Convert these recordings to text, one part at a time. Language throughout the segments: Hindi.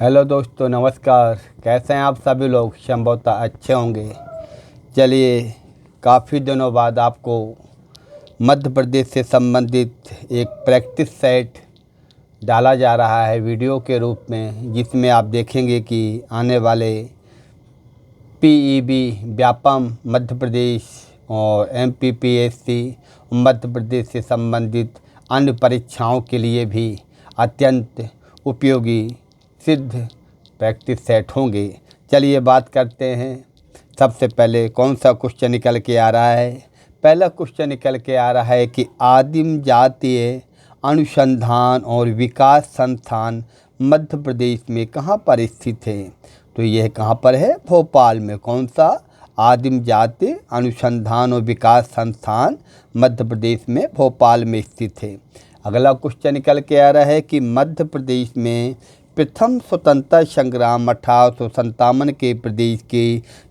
हेलो दोस्तों, नमस्कार। कैसे हैं आप सभी लोग? संभवतः अच्छे होंगे। चलिए, काफ़ी दिनों बाद आपको मध्य प्रदेश से संबंधित एक प्रैक्टिस सेट डाला जा रहा है वीडियो के रूप में, जिसमें आप देखेंगे कि आने वाले पीईबी व्यापम मध्य प्रदेश और एमपीपीएससी मध्य प्रदेश से संबंधित अन्य परीक्षाओं के लिए भी अत्यंत उपयोगी सिद्ध प्रैक्टिस सेट होंगे। चलिए बात करते हैं। सबसे पहले कौन सा क्वेश्चन निकल के आ रहा है? पहला क्वेश्चन निकल के आ रहा है कि आदिम जातीय अनुसंधान और विकास संस्थान मध्य प्रदेश में कहाँ पर स्थित है? तो यह कहाँ पर है? भोपाल में। कौन सा? आदिम जाति अनुसंधान और विकास संस्थान मध्य प्रदेश में भोपाल में स्थित है। अगला क्वेश्चन निकल के आ रहा है कि मध्य प्रदेश में प्रथम स्वतंत्रता संग्राम 1857 के प्रदेश के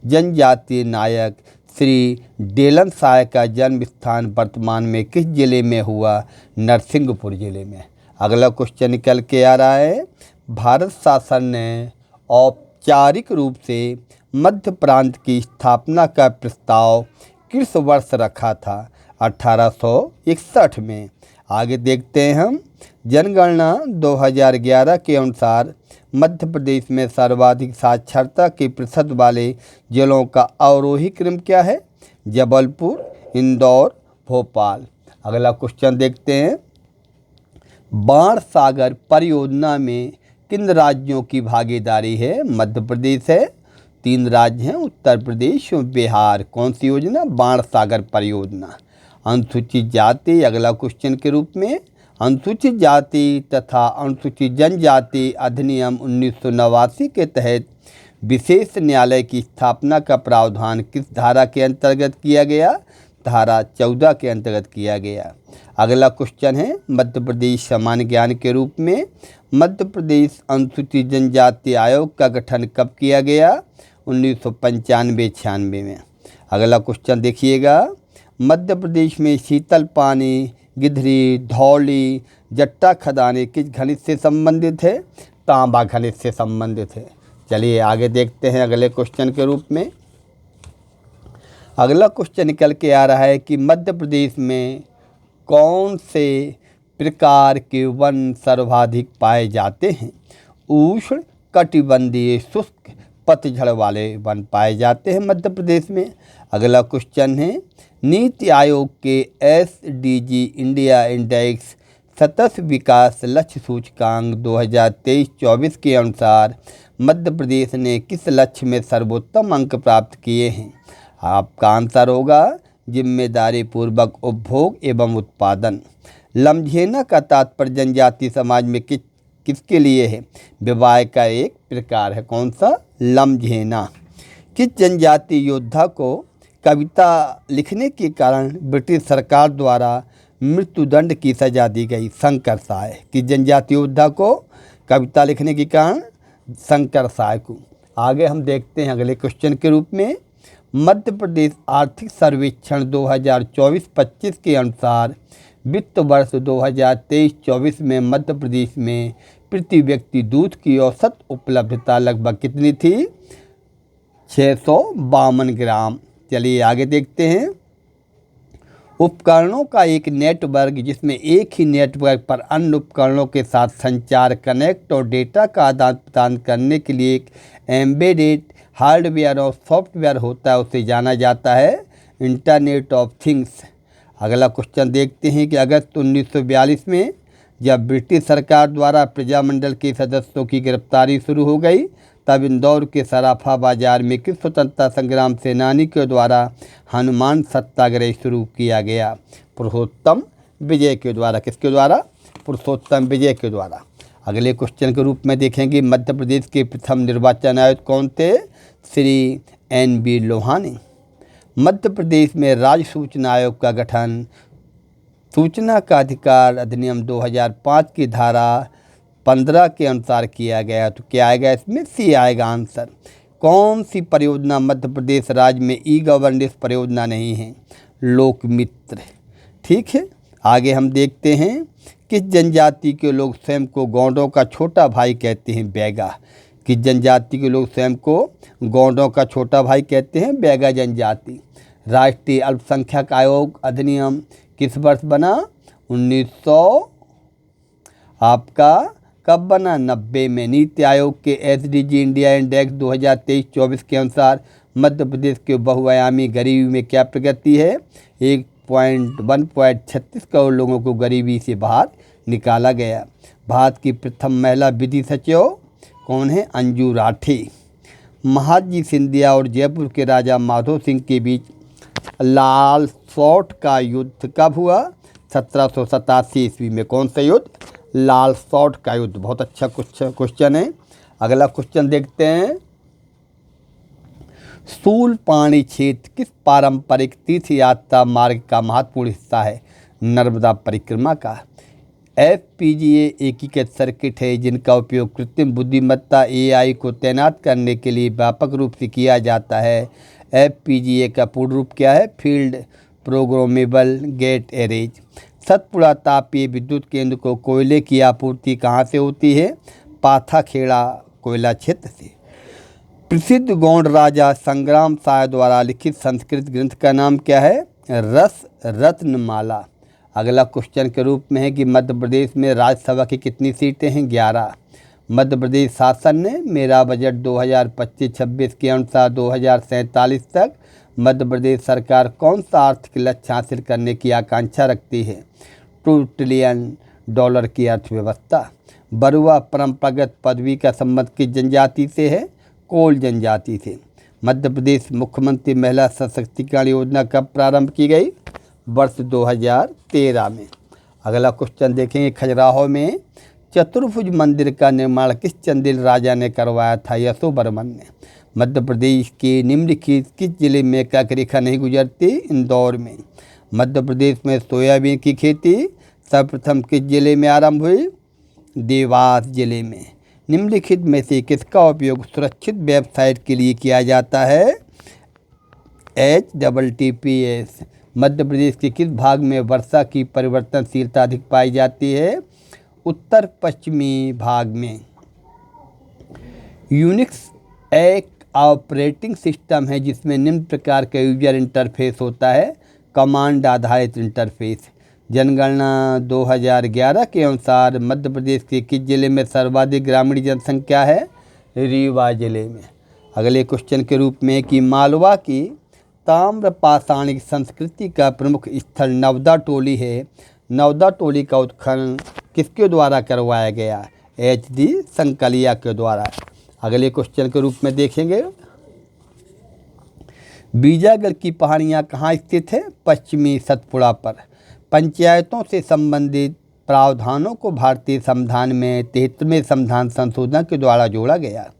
जनजातीय नायक श्री डेलन साय का जन्म स्थान वर्तमान में किस जिले में हुआ? नरसिंहपुर जिले में। अगला क्वेश्चन निकल के आ रहा है, भारत शासन ने औपचारिक रूप से मध्य प्रांत की स्थापना का प्रस्ताव किस वर्ष रखा था? 1861 में। आगे देखते हैं हम। जनगणना 2011 के अनुसार मध्य प्रदेश में सर्वाधिक साक्षरता के प्रतिशत वाले जिलों का अवरोही क्रम क्या है? जबलपुर, इंदौर, भोपाल। अगला क्वेश्चन देखते हैं। बाण सागर परियोजना में किन राज्यों की भागीदारी है? मध्य प्रदेश है। 3 राज्य हैं, उत्तर प्रदेश और बिहार। कौन सी योजना? बाण सागर परियोजना। अनुसूचित जाति अगला क्वेश्चन के रूप में। अनुसूचित जाति तथा अनुसूचित जनजाति अधिनियम 1989 के तहत विशेष न्यायालय की स्थापना का प्रावधान किस धारा के अंतर्गत किया गया? धारा 14 के अंतर्गत किया गया। अगला क्वेश्चन है मध्य प्रदेश सामान्य ज्ञान के रूप में। मध्य प्रदेश अनुसूचित जनजाति आयोग का गठन कब किया गया? 1995-96 में। अगला क्वेश्चन देखिएगा। मध्य प्रदेश में शीतल पानी, गिधरी, धौली, जट्टा खदानें किस खनिज से संबंधित है? तांबा खनिज से संबंधित है। चलिए आगे देखते हैं अगले क्वेश्चन के रूप में। अगला क्वेश्चन निकल के आ रहा है कि मध्य प्रदेश में कौन से प्रकार के वन सर्वाधिक पाए जाते हैं? उष्ण कटिबंधीय शुष्क पतझड़ वाले वन पाए जाते हैं मध्य प्रदेश में। अगला क्वेश्चन है, नीति आयोग के एसडीजी इंडिया इंडेक्स सतत विकास लक्ष्य सूचकांक 2023-24 के अनुसार मध्य प्रदेश ने किस लक्ष्य में सर्वोत्तम अंक प्राप्त किए हैं? आपका आंसर होगा जिम्मेदारी पूर्वक उपभोग एवं उत्पादन। लमझेना का तात्पर्य जनजातीय समाज में किसके लिए है? विवाह का एक प्रकार है। कौन सा? लमझेना। किस जनजातीय योद्धा को कविता लिखने के कारण ब्रिटिश सरकार द्वारा मृत्युदंड की सजा दी गई? शंकर साय। किस जनजातीय योद्धा को कविता लिखने के कारण? शंकर साय को। आगे हम देखते हैं अगले क्वेश्चन के रूप में। मध्य प्रदेश आर्थिक सर्वेक्षण 2024-25 के अनुसार वित्त वर्ष 2023-24 में मध्य प्रदेश में प्रति व्यक्ति दूध की औसत उपलब्धता लगभग कितनी थी? 652 ग्राम। चलिए आगे देखते हैं। उपकरणों का एक नेटवर्क जिसमें एक ही नेटवर्क पर अन्य उपकरणों के साथ संचार, कनेक्ट और डेटा का आदान प्रदान करने के लिए एक एम्बेडेड हार्डवेयर और सॉफ्टवेयर होता है, उसे जाना जाता है इंटरनेट ऑफ थिंग्स। अगला क्वेश्चन देखते हैं कि अगस्त 1942 में जब ब्रिटिश सरकार द्वारा प्रजामंडल के सदस्यों की गिरफ्तारी शुरू हो गई, तब इंदौर के सराफा बाजार में किस स्वतंत्रता संग्राम सेनानी के द्वारा हनुमान सत्याग्रह शुरू किया गया? पुरुषोत्तम विजय के द्वारा। किसके द्वारा? पुरुषोत्तम विजय के द्वारा। अगले क्वेश्चन के रूप में देखेंगे मध्य प्रदेश के प्रथम निर्वाचन आयुक्त कौन थे? श्री NB लोहानी। मध्य प्रदेश में राज्य सूचना आयोग का गठन सूचना का अधिकार अधिनियम 2005 की धारा 15 के अनुसार किया गया। तो क्या आएगा इसमें? सी आएगा आंसर। कौन सी परियोजना मध्य प्रदेश राज्य में ई-गवर्नेंस परियोजना नहीं है? लोक मित्र। ठीक है। आगे हम देखते हैं किस जनजाति के लोग स्वयं को गौंडों का छोटा भाई कहते हैं? बैगा। किस जनजाति के लोग स्वयं को गौंडों का छोटा भाई कहते हैं? बैगा जनजाति। राष्ट्रीय अल्पसंख्यक आयोग अधिनियम किस वर्ष बना? 1900 आपका कब बना? 90 में। नीति आयोग के एसडीजी इंडिया इंडेक्स 2023-24 के अनुसार मध्य प्रदेश के बहुआयामी गरीबी में क्या प्रगति है? 1.36 करोड़ लोगों को गरीबी से बाहर निकाला गया। भारत की प्रथम महिला विधि सचिव कौन है? अंजू राठी। महादजी सिंधिया और जयपुर के राजा माधो सिंह के बीच लाल सौट का युद्ध कब हुआ? 1787 ईस्वी में। कौन सा युद्ध? लाल सौट का युद्ध। बहुत अच्छा क्वेश्चन है। अगला क्वेश्चन देखते हैं। शूलपाणी क्षेत्र किस पारंपरिक तीर्थ यात्रा मार्ग का महत्वपूर्ण हिस्सा है? नर्मदा परिक्रमा का। FPGA एकीकृत सर्किट है जिनका उपयोग कृत्रिम बुद्धिमत्ता AI को तैनात करने के लिए व्यापक रूप से किया जाता है। FPGA का पूर्ण रूप क्या है? Field programmable gate arrays. Satpura तापीय विद्युत केंद्र को कोयले की आपूर्ति कहाँ से होती है? पाथाखेड़ा कोयला क्षेत्र से। प्रसिद्ध गौंड राजा संग्राम साय द्वारा लिखित संस्कृत ग्रंथ का नाम क्या है? रस रत्नमाला। अगला क्वेश्चन के रूप में है कि मध्य प्रदेश में राज्यसभा की कितनी सीटें हैं? 11। मध्य प्रदेश शासन ने मेरा बजट 2025-26 के अनुसार 2047 तक मध्य प्रदेश सरकार कौन सा आर्थिक लक्ष्य हासिल करने की आकांक्षा रखती है? $2 ट्रिलियन की अर्थव्यवस्था। बरुआ परंपरागत पदवी का संबंध किस जनजाति से है? कोल जनजाति से। मध्य प्रदेश मुख्यमंत्री महिला सशक्तिकरण योजना कब प्रारंभ की गई? वर्ष 2013 में। अगला क्वेश्चन देखेंगे। खजुराहो में चतुर्भुज मंदिर का निर्माण किस चंदेल राजा ने करवाया था? यशोवर्मन ने। मध्य प्रदेश के निम्नलिखित किस जिले में कर्क रेखा नहीं गुजरती? इंदौर में। मध्य प्रदेश में सोयाबीन की खेती सर्वप्रथम किस जिले में आरंभ हुई? देवास जिले में। निम्नलिखित में से किसका उपयोग सुरक्षित वेबसाइट के लिए किया जाता है? HTTPS। मध्य प्रदेश के किस भाग में वर्षा की परिवर्तनशीलता अधिक पाई जाती है? उत्तर पश्चिमी भाग में। यूनिक्स एक ऑपरेटिंग सिस्टम है जिसमें निम्न प्रकार का यूजर इंटरफेस होता है। कमांड आधारित इंटरफेस। जनगणना 2011 के अनुसार मध्य प्रदेश के किस जिले में सर्वाधिक ग्रामीण जनसंख्या है? रीवा जिले में। अगले क्वेश्चन के रूप में कि मालवा की ताम्र पाषाणिक संस्कृति का प्रमुख स्थल नवदा टोली है। नवदा टोली का उत्खनन किसके द्वारा करवाया गया? HD संकलिया के द्वारा। अगले क्वेश्चन के रूप में देखेंगे। बीजागढ़ की पहाड़ियाँ कहाँ स्थित है? पश्चिमी सतपुड़ा पर। पंचायतों से संबंधित प्रावधानों को भारतीय संविधान में 73वें संविधान संशोधन के द्वारा जोड़ा गया।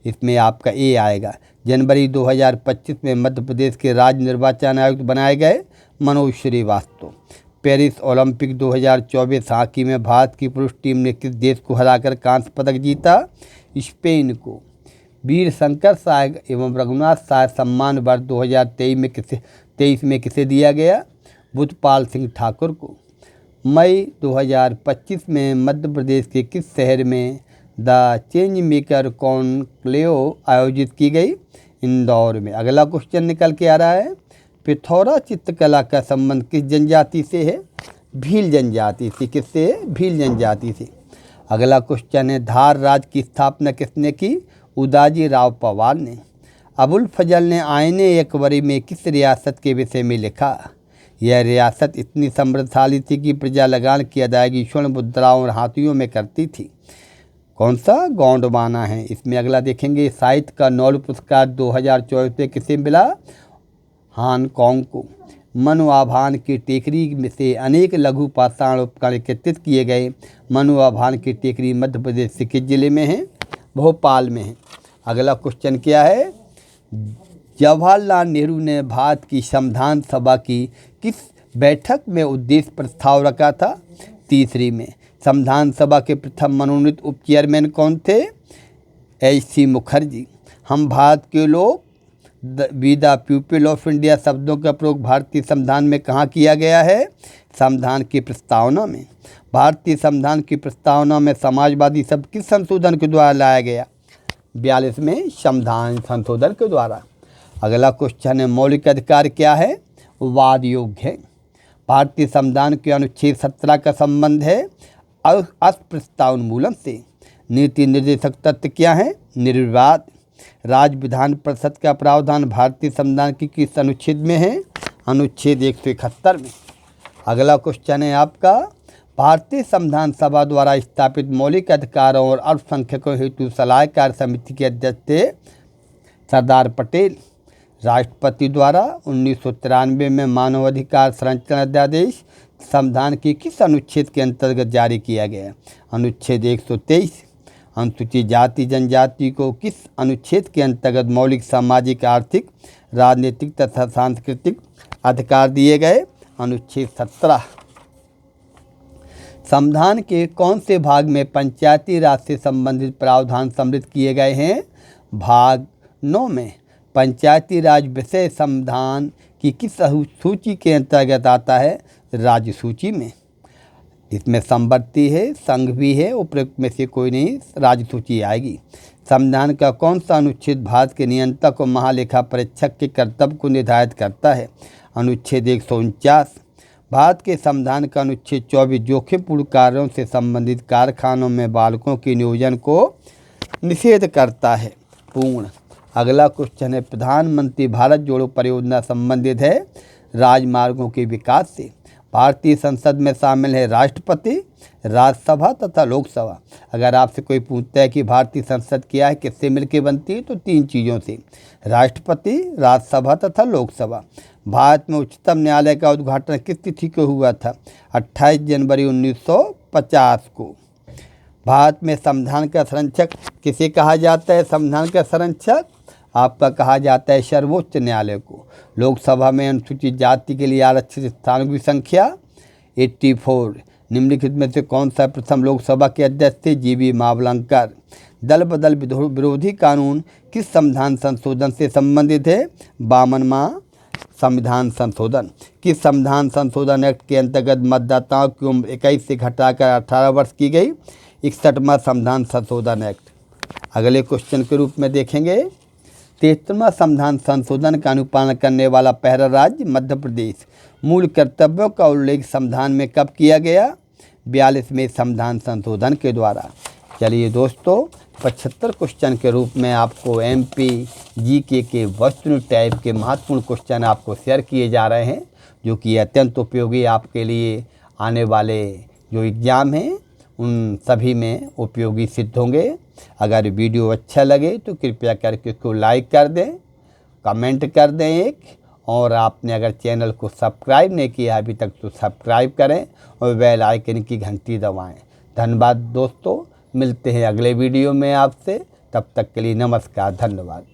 इसमें आपका A आएगा। जनवरी 2025 में मध्य प्रदेश के राज्य निर्वाचन आयुक्त बनाए गए Manoj Shrivastava. Paris Olympic 2024 hockey में भारत की पुरुष टीम ने किस देश को हराकर कांस्य पदक जीता? स्पेन को। वीर शंकर साय एवं रघुनाथ साय सम्मान वर्ष 2023 में किसे दिया गया? बुधपाल सिंह ठाकुर को। मई 2025 में मध्य प्रदेश के किस शहर में द चेंज मेकर कॉन्क्लेव आयोजित की गई? इंदौर में। अगला क्वेश्चन निकल के आ रहा है। पिथौरा चित्रकला का संबंध किस जनजाति से है? भील जनजाति से। किससे? भील जनजाति से। अगला क्वेश्चन है। धार राज्य की स्थापना किसने की? उदाजी राव पवार ने। अबुल फजल ने आईने अकबरी में किस रियासत के विषय में लिखा? यह रियासत इतनी समृद्धशाली थी कि प्रजा लगान की अदायगी स्वर्ण मुद्राओं और हाथियों में करती थी। कौन सा? गोंडवाना है। इसमें अगला देखेंगे। साहित्य का नोबेल पुरस्कार 2024 में किसे मिला? हांगकांग को। मनु आभान की टेकरी में से अनेक लघु पाषाण उपकरण एकत्रित किए गए। मनु आभान की टेकरी मध्य प्रदेश के किस जिले में है? भोपाल में है। अगला क्वेश्चन क्या है? जवाहरलाल नेहरू ने भारत की संविधान सभा की किस बैठक में उद्देश्य प्रस्ताव रखा था? तीसरी में। संविधान सभा के प्रथम मनोनीत उप चेयरमैन कौन थे? HC मुखर्जी। हम भारत के लोग we the people of India शब्दों का प्रयोग भारतीय संविधान में कहाँ किया गया है? संविधान की प्रस्तावना में। भारतीय संविधान की प्रस्तावना में समाजवादी शब्द किस संशोधन के द्वारा लाया गया? 42वें संविधान संशोधन के द्वारा। अगला क्वेश्चन है, मौलिक अधिकार क्या है? वाद योग्य है। भारतीय संविधान के अनुच्छेद 17 का संबंध है अस्पृश्यता से। नीति निर्देशक तत्व क्या है? निर्विवाद। राज्य विधान परिषद का प्रावधान भारतीय संविधान की किस अनुच्छेद में है? अनुच्छेद 171 में। अगला क्वेश्चन है आपका, भारतीय संविधान सभा द्वारा स्थापित मौलिक अधिकारों और अल्पसंख्यकों हेतु सलाहकार समिति के अध्यक्ष थे सरदार पटेल। राष्ट्रपति द्वारा 1993 में मानवाधिकार संरक्षण अध्यादेश संविधान की किस अनुच्छेद के अंतर्गत जारी किया गया? अनुच्छेद 123। अनुसूचित जाति जनजाति को किस अनुच्छेद के अंतर्गत मौलिक सामाजिक, आर्थिक, राजनीतिक तथा सांस्कृतिक अधिकार दिए गए? अनुच्छेद 17। संविधान के कौन से भाग में पंचायती राज से संबंधित प्रावधान सम्मिलित किए गए हैं? भाग 9 में। पंचायती राज विषय संविधान की किस सूची के अंतर्गत आता है? राज्य सूची में। इसमें संवर्ती है, संघ भी है, उपयुक्त में से कोई नहीं, राज्य सूची आएगी। संविधान का कौन सा अनुच्छेद भारत के नियंत्रक और महालेखा परीक्षक के कर्तव्य को निर्धारित करता है? अनुच्छेद 149। भारत के संविधान का अनुच्छेद 24 जोखिमपूर्ण कार्यों से संबंधित कारखानों में बालकों के नियोजन को निषेध करता है। पूर्ण। अगला क्वेश्चन है, प्रधानमंत्री भारत जोड़ो परियोजना संबंधित है राजमार्गों के विकास से। भारतीय संसद में शामिल है राष्ट्रपति, राज्यसभा तथा लोकसभा। अगर आपसे कोई पूछता है कि भारतीय संसद क्या है, किससे मिलकर बनती है, तो 3 चीज़ों से, राष्ट्रपति, राज्यसभा तथा लोकसभा। भारत में उच्चतम न्यायालय का उद्घाटन किस तिथि को हुआ था? 28 जनवरी 1950 को। भारत में संविधान का संरक्षक किसे कहा जाता है? संविधान का संरक्षक आपका कहा जाता है सर्वोच्च न्यायालय को। लोकसभा में अनुसूचित जाति के लिए आरक्षित स्थानों की संख्या 84। निम्नलिखित में से कौन सा प्रथम लोकसभा के अध्यक्ष थे? जीवी मावलंकर। दल बदल विरोधी कानून किस संविधान संशोधन से संबंधित है? 52वां संविधान संशोधन। किस संविधान संशोधन एक्ट के अंतर्गत मतदाताओं की उम्र 21 से घटाकर 18 वर्ष की गई? 61वां संविधान संशोधन एक्ट। अगले क्वेश्चन के रूप में देखेंगे, 73वां संविधान संशोधन का अनुपालन करने वाला पहला राज्य मध्य प्रदेश। मूल कर्तव्यों का उल्लेख संविधान में कब किया गया? 42वें संविधान संशोधन के द्वारा। चलिए दोस्तों, 75 क्वेश्चन के रूप में आपको MP GK के वस्तु टाइप के महत्वपूर्ण क्वेश्चन आपको शेयर किए जा रहे हैं, जो कि अत्यंत उपयोगी आपके लिए आने वाले जो एग्ज़ाम हैं उन सभी में उपयोगी सिद्ध होंगे। अगर वीडियो अच्छा लगे तो कृपया करके उसको लाइक कर दें, कमेंट कर दें एक, और आपने अगर चैनल को सब्सक्राइब नहीं किया अभी तक तो सब्सक्राइब करें और बेल आइकन की घंटी दबाएं। धन्यवाद दोस्तों, मिलते हैं अगले वीडियो में आपसे, तब तक के लिए नमस्कार, धन्यवाद।